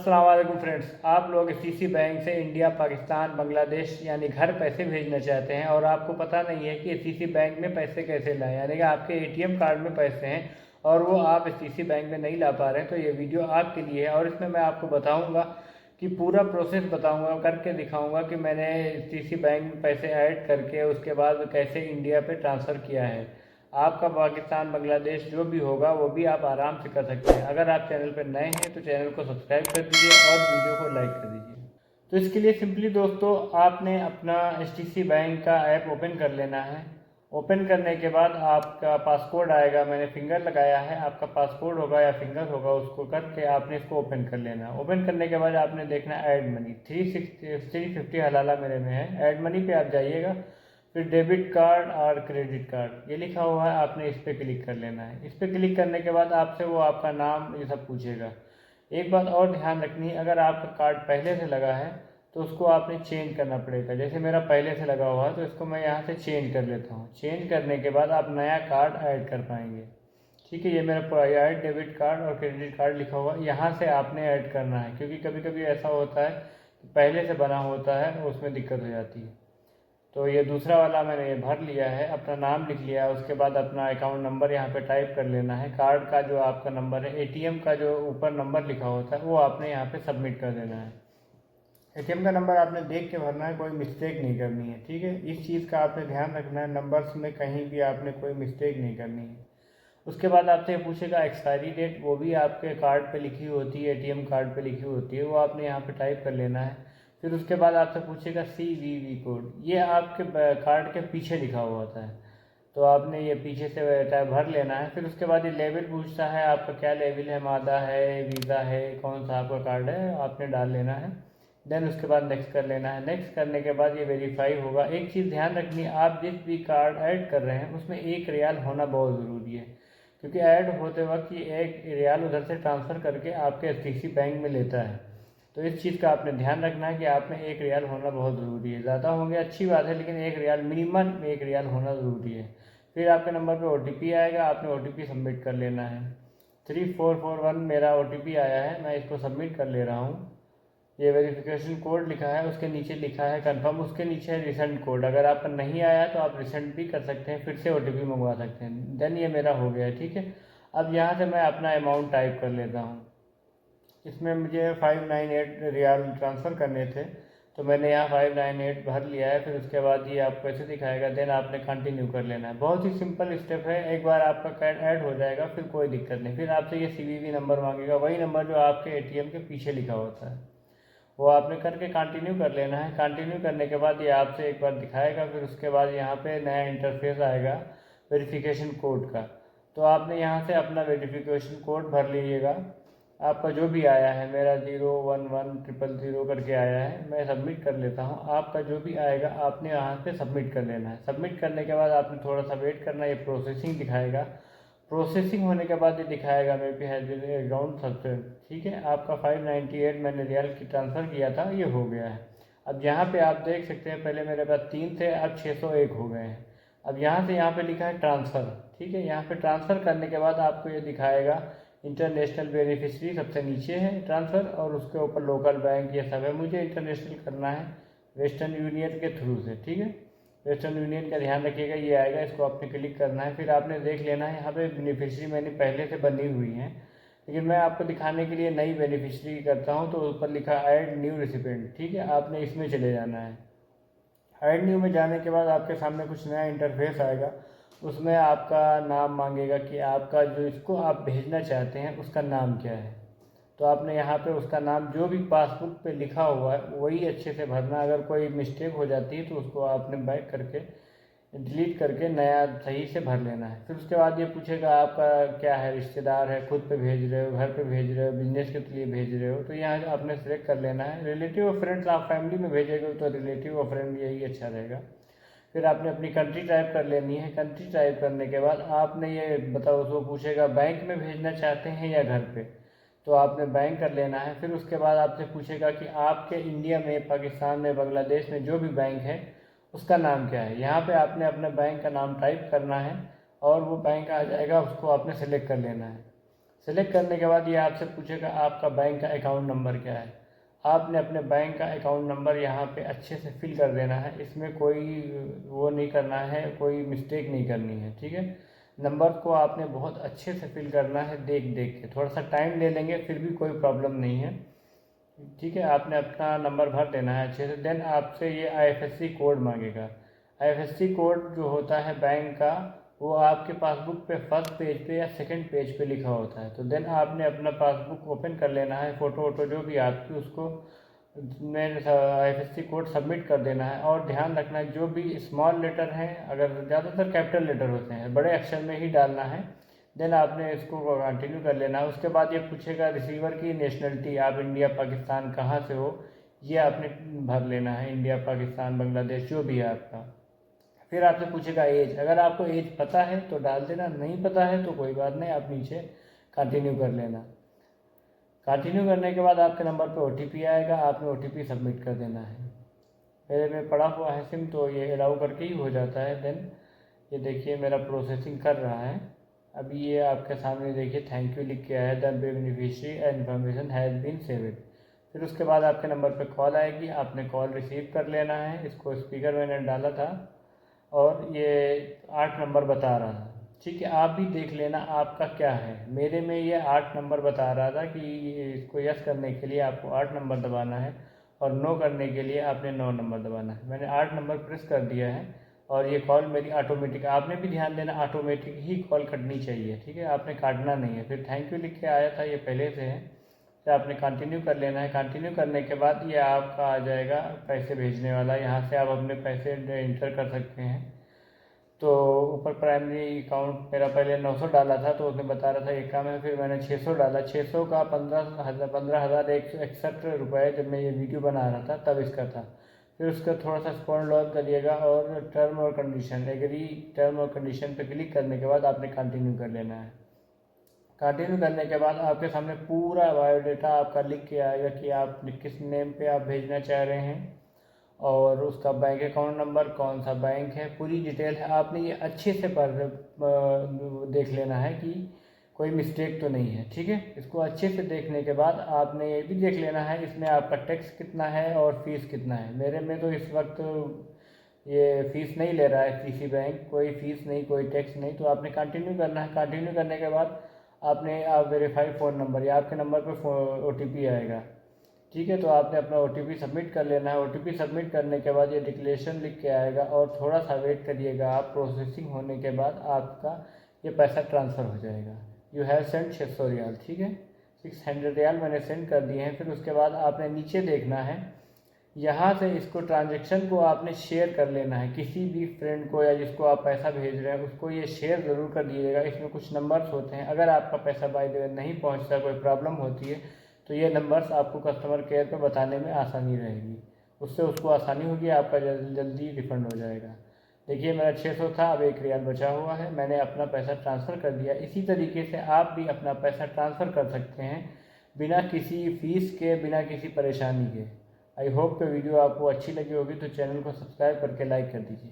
अस्सलाम वालेकुम फ्रेंड्स। आप लोग सीसी बैंक से इंडिया, पाकिस्तान, बांग्लादेश यानी घर पैसे भेजना चाहते हैं और आपको पता नहीं है कि सीसी बैंक में पैसे कैसे लाएं, यानी कि आपके एटीएम कार्ड में पैसे हैं और वो आप सीसी बैंक में नहीं ला पा रहे हैं। तो ये वीडियो आपके लिए है और इसमें मैं आपको बताऊंगा कि पूरा प्रोसेस बताऊंगा, करके दिखाऊंगा कि मैंने सीसी बैंक में पैसे ऐड करके उसके बाद कैसे इंडिया पे ट्रांसफ़र किया है। आपका पाकिस्तान, बांग्लादेश जो भी होगा वो भी आप आराम से कर सकते हैं। अगर आप चैनल पर नए हैं तो चैनल को सब्सक्राइब कर दीजिए और वीडियो को लाइक कर दीजिए। तो इसके लिए सिंपली दोस्तों आपने अपना HDFC बैंक का ऐप ओपन कर लेना है। ओपन करने के बाद आपका पासकोड आएगा, मैंने फिंगर लगाया है, आपका पासकोड होगा या फिंगर होगा, उसको करके आपने इसको ओपन कर लेना है। ओपन करने के बाद आपने देखना है ऐड मनी, 350 हलाला मेरे में है। ऐड मनी पे आप जाइएगा, फिर डेबिट कार्ड और क्रेडिट कार्ड ये लिखा हुआ है, आपने इस पर क्लिक कर लेना है। इस पर क्लिक करने के बाद आपसे वो आपका नाम ये सब पूछेगा। एक बात और ध्यान रखनी है, अगर आपका कार्ड पहले से लगा है तो उसको आपने चेंज करना पड़ेगा। जैसे मेरा पहले से लगा हुआ है तो इसको मैं यहाँ से चेंज कर लेता हूँ। चेंज करने के बाद आप नया कार्ड ऐड कर पाएंगे। ठीक है, ये मेरा ऐड डेबिट कार्ड और क्रेडिट कार्ड लिखा हुआ है, यहाँ से आपने ऐड करना है, क्योंकि कभी कभी ऐसा होता है कि पहले से बना होता है उसमें दिक्कत हो जाती है। तो ये दूसरा वाला मैंने ये भर लिया है, अपना नाम लिख लिया है। उसके बाद अपना अकाउंट नंबर यहाँ पे टाइप कर लेना है। कार्ड का जो आपका नंबर है, एटीएम का जो ऊपर नंबर लिखा होता है वो आपने यहाँ पे सबमिट कर देना है। एटीएम का नंबर आपने देख के भरना है, कोई मिस्टेक नहीं करनी है। ठीक है, इस चीज़ का आपने ध्यान रखना है, नंबर्स में कहीं भी आपने कोई मिस्टेक नहीं करनी है। उसके बाद आपसे पूछेगा एक्सपायरी डेट, वो भी आपके कार्ड पे लिखी होती है, एटीएम कार्ड पे लिखी होती है, वो आपने यहाँ पे टाइप कर लेना है। फिर उसके बाद आपसे पूछेगा CVV कोड, ये आपके कार्ड के पीछे लिखा हुआ होता है, तो आपने ये पीछे से टाइप भर लेना है। फिर उसके बाद ये लेवल पूछता है, आपका क्या लेवल है, मादा है, वीज़ा है, कौन सा आपका कार्ड है, आपने डाल लेना है। देन उसके बाद नेक्स्ट कर लेना है। नेक्स्ट करने के बाद ये वेरीफाई होगा। एक चीज़ ध्यान रखनी है, आप जिस भी कार्ड ऐड कर रहे हैं उसमें 1 रियाल होना बहुत ज़रूरी है, क्योंकि ऐड होते वक्त ये 1 रियाल उधर से ट्रांसफ़र करके आपके HDFC बैंक में लेता है। तो इस चीज़ का आपने ध्यान रखना है कि आपने 1 रियाल होना बहुत ज़रूरी है। ज़्यादा होंगे अच्छी बात है, लेकिन 1 रियाल मिनिमम 1 रियाल होना ज़रूरी है। फिर आपके नंबर पे OTP आएगा, आपने OTP सबमिट कर लेना है। 3441 मेरा OTP आया है, मैं इसको सबमिट कर ले रहा हूँ। ये वेरिफिकेशन कोड लिखा है, उसके नीचे लिखा है कंफर्म, उसके नीचे है रिसेंट कोड। अगर आपका नहीं आया तो आप रिसेंट भी कर सकते हैं, फिर से OTP मंगवा सकते हैं। देन ये मेरा हो गया है। ठीक है, अब यहाँ से मैं अपना अमाउंट टाइप कर लेता हूँ। इसमें मुझे 598 रियाल ट्रांसफ़र करने थे, तो मैंने यहाँ 598 भर लिया है। फिर उसके बाद ये आपको ऐसे दिखाएगा, देन आपने कंटिन्यू कर लेना है। बहुत ही सिंपल स्टेप है, एक बार आपका कार्ड ऐड हो जाएगा फिर कोई दिक्कत नहीं। फिर आपसे ये CVV नंबर मांगेगा, वही नंबर जो आपके ATM के पीछे लिखा होता है, वो आपने करके कंटिन्यू कर लेना है। कंटिन्यू करने के बाद ये आपसे एक बार दिखाएगा। फिर उसके बाद यहाँ पे नया इंटरफेस आएगा वेरिफिकेशन कोड का, तो आपने यहाँ से अपना वेरिफिकेशन कोड भर लीजिएगा। आपका जो भी आया है, मेरा 011000 करके आया है, मैं सबमिट कर लेता हूँ। आपका जो भी आएगा आपने यहाँ पे सबमिट कर लेना है। सबमिट करने के बाद आपने थोड़ा सा वेट करना है, ये प्रोसेसिंग दिखाएगा। प्रोसेसिंग होने के बाद ये दिखाएगा may be has been account success. ठीक है, आपका 598 मैंने रियाल की ट्रांसफ़र किया था, ये हो गया है। अब यहाँ पे आप देख सकते हैं, पहले मेरे पास 3 थे, अब 601 हो गए हैं। अब यहाँ से यहाँ पे लिखा है ट्रांसफ़र। ठीक है, यहाँ पे ट्रांसफ़र करने के बाद आपको ये दिखाएगा इंटरनेशनल बेनिफिशरी सबसे नीचे है ट्रांसफ़र, और उसके ऊपर लोकल बैंक ये सब है। मुझे इंटरनेशनल करना है वेस्टर्न यूनियन के थ्रू से। ठीक है, वेस्टर्न यूनियन का ध्यान रखिएगा, ये आएगा, इसको आपने क्लिक करना है। फिर आपने देख लेना है, यहाँ पे बेनिफिशरी मैंने पहले से बनी हुई हैं, लेकिन मैं आपको दिखाने के लिए नई बेनिफिशरी करता हूँ, तो ऊपर लिखा ऐड न्यू रेसिपेंट। ठीक है, आपने इसमें चले जाना है। ऐड न्यू में जाने के बाद आपके सामने कुछ नया इंटरफेस आएगा, उसमें आपका नाम मांगेगा कि आपका जो इसको आप भेजना चाहते हैं उसका नाम क्या है। तो आपने यहाँ पे उसका नाम जो भी पासबुक पे लिखा हुआ है वही अच्छे से भरना। अगर कोई मिस्टेक हो जाती है तो उसको आपने बैक करके डिलीट करके नया सही से भर लेना है। फिर उसके बाद ये पूछेगा आपका क्या है, रिश्तेदार है, खुद पे भेज रहे हो, घर पे भेज रहे हो, बिजनेस के लिए भेज रहे हो, तो यहाँ आपने सेलेक्ट कर लेना है। रिलेटिव और फ्रेंड्स, आप फैमिली में भेजेंगे तो रिलेटिव और फ्रेंड यही अच्छा रहेगा। फिर आपने अपनी कंट्री टाइप कर लेनी है। कंट्री टाइप करने के बाद आपने ये बताओ, उसको पूछेगा बैंक में भेजना चाहते हैं या घर पे, तो आपने बैंक कर लेना है। फिर उसके बाद आपसे पूछेगा कि आपके इंडिया में, पाकिस्तान में, बांग्लादेश में जो भी बैंक है उसका नाम क्या है। यहाँ पे आपने अपने बैंक का नाम टाइप करना है और वो बैंक आ जाएगा, उसको आपने सेलेक्ट कर लेना है। सेलेक्ट करने के बाद ये आपसे पूछेगा आपका बैंक का अकाउंट नंबर क्या है। आपने अपने बैंक का अकाउंट नंबर यहाँ पे अच्छे से फिल कर देना है, इसमें कोई वो नहीं करना है, कोई मिस्टेक नहीं करनी है, ठीक है। नंबर को आपने बहुत अच्छे से फिल करना है, देख देख के। थोड़ा सा टाइम ले लेंगे फिर भी कोई प्रॉब्लम नहीं है, ठीक है। आपने अपना नंबर भर देना है अच्छे से। देन आपसे ये आईएफएससी कोड मांगेगा। आईएफएससी कोड जो होता है बैंक का, वो आपके पासबुक पे फर्स्ट पेज पे या सेकंड पेज पे लिखा होता है। तो देन आपने अपना पासबुक ओपन कर लेना है, फ़ोटो वोटो जो भी आपकी, उसको में आईएफएससी कोड सबमिट कर देना है। और ध्यान रखना है जो भी स्मॉल लेटर हैं, अगर ज़्यादातर कैपिटल लेटर होते हैं, बड़े अक्षर में ही डालना है। देन आपने इसको कंटिन्यू कर लेना है। उसके बाद ये पूछेगा रिसीवर की नेशनलिटी, आप इंडिया पाकिस्तान कहाँ से हो, ये आपने भर लेना है, इंडिया पाकिस्तान बांग्लादेश जो भी है आपका। फिर आपसे पूछेगा एज, अगर आपको एज पता है तो डाल देना, नहीं पता है तो कोई बात नहीं, आप नीचे कंटिन्यू कर लेना। कंटिन्यू करने के बाद आपके नंबर पे ओटीपी आएगा, आपने ओटीपी सबमिट कर देना है। मेरे में पड़ा हुआ है सिम, तो ये अलाउ करके ही हो जाता है। देन ये देखिए मेरा प्रोसेसिंग कर रहा है। अभी ये आपके सामने देखिए थैंक यू लिख के आया, the beneficiary information has been saved. फिर उसके बाद आपके नंबर पे कॉल आएगी, आपने कॉल रिसीव कर लेना है। इसको स्पीकर मैंने डाला था और ये 8 नंबर बता रहा था, ठीक है। आप भी देख लेना आपका क्या है। मेरे में ये 8 नंबर बता रहा था कि इसको यस करने के लिए आपको 8 नंबर दबाना है और नो करने के लिए आपने 9 नंबर दबाना है। मैंने 8 नंबर प्रेस कर दिया है और ये कॉल मेरी ऑटोमेटिक, आपने भी ध्यान देना ऑटोमेटिक ही कॉल कटनी चाहिए, ठीक है, आपने काटना नहीं है। फिर थैंक यू लिख के आया था, ये पहले से है, तो आपने कंटिन्यू कर लेना है। कंटिन्यू करने के बाद ये आपका आ जाएगा पैसे भेजने वाला, यहाँ से आप अपने पैसे इंटर कर सकते हैं। तो ऊपर प्राइमरी अकाउंट मेरा पहले 900 डाला था, तो उसने बता रहा था एक काम है, फिर मैंने 600 डाला। 600 का 15,161 रुपये जब मैं ये वीडियो बना रहा था तब इसका था। फिर उसका थोड़ा सा स्क्रॉल डाउन करिएगा और टर्म और कंडीशन, एग्री टर्म और कंडीशन पे क्लिक करने के बाद आपने कंटिन्यू कर लेना है। कंटिन्यू करने के बाद आपके सामने पूरा बायोडाटा आपका लिख के आएगा कि आप किस नेम पे आप भेजना चाह रहे हैं और उसका बैंक अकाउंट नंबर, कौन सा बैंक है, पूरी डिटेल है। आपने ये अच्छे से देख लेना है कि कोई मिस्टेक तो नहीं है, ठीक है। इसको अच्छे से देखने के बाद आपने ये भी देख लेना है इसमें आपका टैक्स कितना है और फीस कितना है। मेरे में तो इस वक्त ये फ़ीस नहीं ले रहा है सीसी बैंक, कोई फ़ीस नहीं, कोई टैक्स नहीं। तो आपने कंटिन्यू करना है। कंटिन्यू करने के बाद आपने आप वेरीफाइड फ़ोन नंबर या आपके नंबर पर ओटीपी आएगा, ठीक है। तो आपने अपना ओटीपी सबमिट कर लेना है। ओटीपी सबमिट करने के बाद ये डिक्लेरेशन लिख के आएगा और थोड़ा सा वेट करिएगा आप। प्रोसेसिंग होने के बाद आपका ये पैसा ट्रांसफ़र हो जाएगा। यू हैव सेंड 600 रियाल, ठीक है, 600 रियाल मैंने सेंड कर दिए हैं। फिर उसके बाद आपने नीचे देखना है, यहाँ से इसको ट्रांजेक्शन को आपने शेयर कर लेना है किसी भी फ्रेंड को या जिसको आप पैसा भेज रहे हैं उसको ये शेयर ज़रूर कर दीजिएगा। इसमें कुछ नंबर्स होते हैं, अगर आपका पैसा बाय द वे नहीं पहुँचता, कोई प्रॉब्लम होती है, तो ये नंबर्स आपको कस्टमर केयर पे बताने में आसानी रहेगी, उससे उसको आसानी होगी, आपका जल्दी रिफ़ंड हो जाएगा। देखिए मेरा 600 था, अब 1 रियाल बचा हुआ है, मैंने अपना पैसा ट्रांसफ़र कर दिया। इसी तरीके से आप भी अपना पैसा ट्रांसफ़र कर सकते हैं बिना किसी फ़ीस के, बिना किसी परेशानी के। आई होप कि वीडियो आपको अच्छी लगी होगी, तो चैनल को सब्सक्राइब करके लाइक कर दीजिए।